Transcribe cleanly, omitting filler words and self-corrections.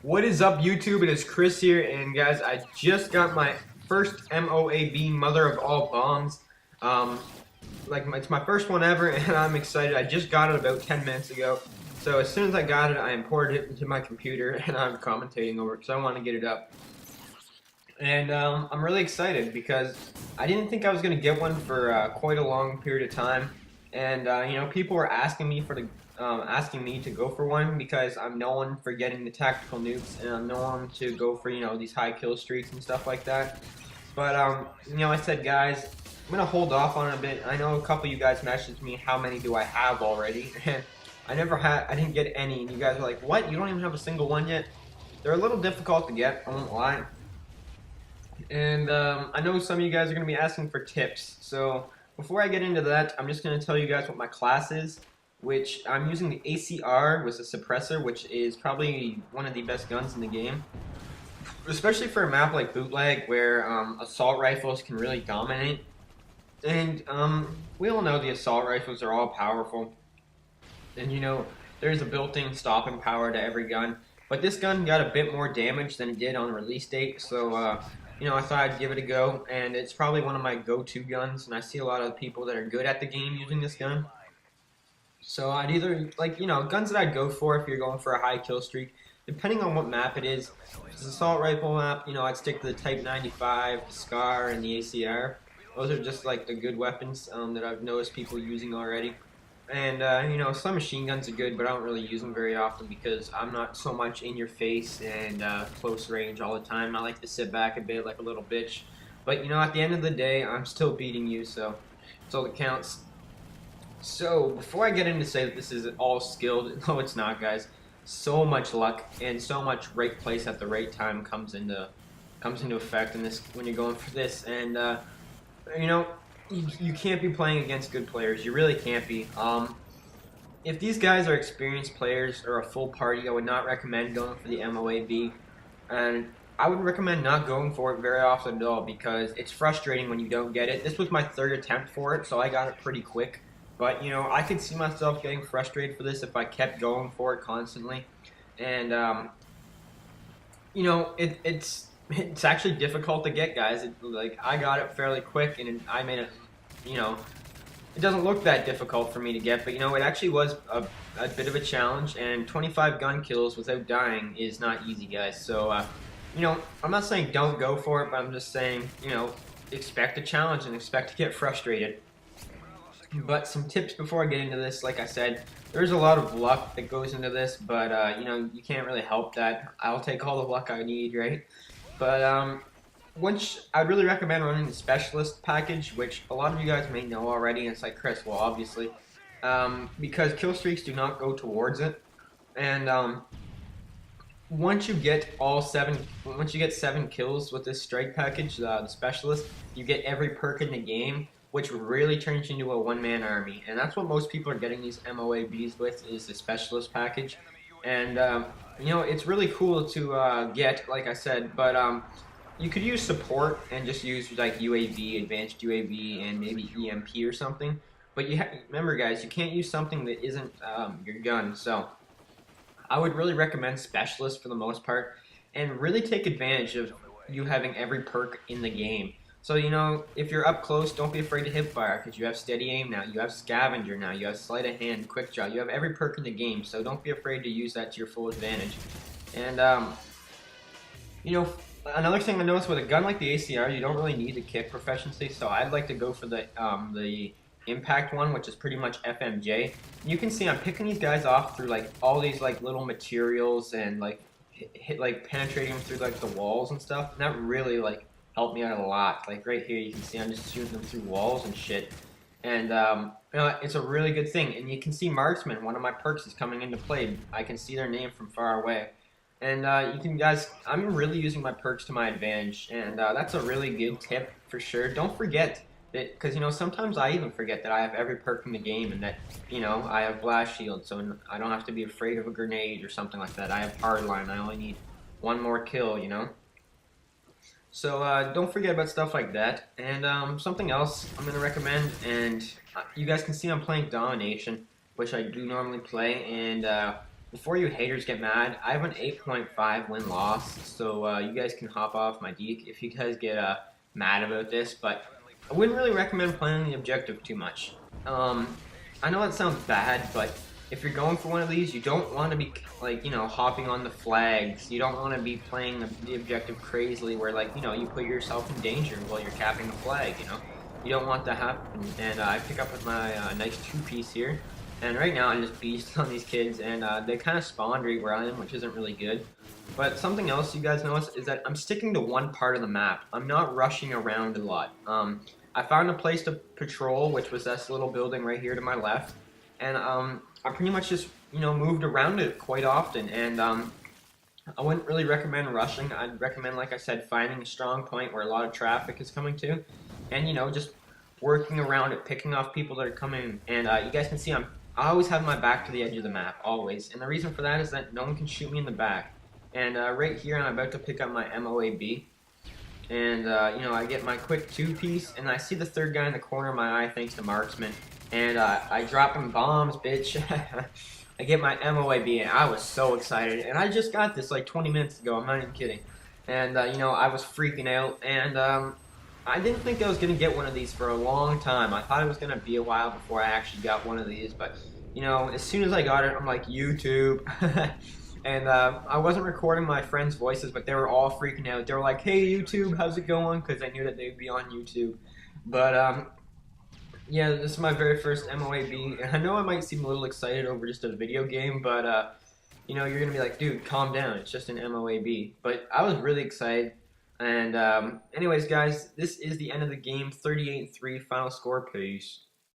What is up, YouTube? It is Chris here, and guys, I just got my first MOAB, Mother of All Bombs. Um, it's my first one ever, and I'm excited. I just got it about 10 minutes ago. So as soon as I got it, I imported it into my computer, and I'm commentating over it because I want to get it up. And I'm really excited because I didn't think I was going to get one for quite a long period of time. And people were asking me asking me to go for one because I'm known for getting the tactical nukes, and I'm known to go for these high kill streaks and stuff like that. But I said, guys, I'm gonna hold off on it a bit. I know a couple of you guys messaged me, how many do I have already? And I didn't get any, and you guys were like, what? You don't even have a single one yet? They're a little difficult to get, I won't lie. And I know some of you guys are going to be asking for tips. So before I get into that, I'm just going to tell you guys what my class is, which I'm using the ACR with a suppressor, which is probably one of the best guns in the game. Especially for a map like Bootleg, where assault rifles can really dominate. And we all know the assault rifles are all powerful. And there's a built-in stopping power to every gun. But this gun got a bit more damage than it did on release date, so I thought I'd give it a go, and it's probably one of my go-to guns, and I see a lot of people that are good at the game using this gun. So I'd either, guns that I'd go for if you're going for a high kill streak, depending on what map it is. If it's an assault rifle map, I'd stick to the Type 95, the SCAR, and the ACR. Those are just like the good weapons that I've noticed people using already. And, some machine guns are good, but I don't really use them very often because I'm not so much in your face and close range all the time. I like to sit back a bit like a little bitch. But, at the end of the day, I'm still beating you, so it's all that counts. So, before I get into say that this is all skilled, no, it's not, guys. So much luck and so much right place at the right time comes into effect in this when you're going for this. And, you know, you can't be playing against good players. You really can't be. If these guys are experienced players or a full party, I would not recommend going for the MOAB. And I would recommend not going for it very often at all because it's frustrating when you don't get it. This was my third attempt for it, so I got it pretty quick. But, I could see myself getting frustrated for this if I kept going for it constantly. And, it's actually difficult to get, guys. I got it fairly quick, and I made it. It doesn't look that difficult for me to get, but it actually was a bit of a challenge. And 25 gun kills without dying is not easy, guys. So, I'm not saying don't go for it, but I'm just saying, expect a challenge and expect to get frustrated. But some tips before I get into this, like I said, there's a lot of luck that goes into this, but you can't really help that. I'll take all the luck I need, right? But I'd really recommend running the specialist package, which a lot of you guys may know already. And it's like, Chris, well, obviously, because kill streaks do not go towards it, and once you get seven kills with this strike package, the specialist, you get every perk in the game, which really turns you into a one-man army, and that's what most people are getting these MOABs with, is the specialist package. And it's really cool to get, like I said, but you could use support and just use like UAV, advanced UAV, and maybe EMP or something. But remember, guys, you can't use something that isn't your gun. So I would really recommend specialist for the most part, and really take advantage of you having every perk in the game. So, if you're up close, don't be afraid to hip fire, because you have steady aim now, you have scavenger now, you have sleight of hand, quick draw, you have every perk in the game, so don't be afraid to use that to your full advantage. And, another thing I noticed with a gun like the ACR, you don't really need the kick proficiency, so I'd like to go for the impact one, which is pretty much FMJ. You can see I'm picking these guys off through like all these like little materials and like penetrating them through like the walls and stuff, and that really helped me out a lot. Like right here, you can see I'm just shooting them through walls and shit. And it's a really good thing. And you can see marksman. One of my perks is coming into play. I can see their name from far away. And I'm really using my perks to my advantage. And that's a really good tip for sure. Don't forget that, because sometimes I even forget that I have every perk in the game, and that I have blast shield, so I don't have to be afraid of a grenade or something like that. I have hardline. I only need one more kill. So don't forget about stuff like that. And something else I'm going to recommend, and you guys can see I'm playing Domination, which I do normally play, and before you haters get mad, I have an 8.5 win-loss, so you guys can hop off my deek if you guys get mad about this, but I wouldn't really recommend playing the objective too much. I know it sounds bad, but if you're going for one of these, you don't want to be, like, you know, hopping on the flags. You don't want to be playing the objective crazily where, like, you know, you put yourself in danger while you're capping the flag, you know? You don't want that to happen. And I pick up with my nice two-piece here. And right now I just beast on these kids, and they kind of spawned right where I am, which isn't really good. But something else you guys notice is that I'm sticking to one part of the map. I'm not rushing around a lot. I found a place to patrol, which was this little building right here to my left. And I pretty much just, you know, moved around it quite often. And I wouldn't really recommend rushing. I'd recommend, like I said, finding a strong point where a lot of traffic is coming to. And, you know, just working around it, picking off people that are coming. And you guys can see I always have my back to the edge of the map, always. And the reason for that is that no one can shoot me in the back. And right here, I'm about to pick up my MOAB. And, you know, I get my quick two-piece, and I see the third guy in the corner of my eye thanks to Marksman. And I drop him bombs, bitch. I get my MOAB, and I was so excited. And I just got this like 20 minutes ago, I'm not even kidding. And, you know, I was freaking out, and I didn't think I was going to get one of these for a long time. I thought it was going to be a while before I actually got one of these, but, you know, as soon as I got it, I'm like, YouTube. And I wasn't recording my friends' voices, but they were all freaking out. They were like, hey, YouTube, how's it going? Because I knew that they'd be on YouTube. But, yeah, this is my very first MOAB. And I know I might seem a little excited over just a video game, but, you know, you're going to be like, dude, calm down. It's just an MOAB. But I was really excited. And anyways, guys, this is the end of the game. 38-3 final score. Peace.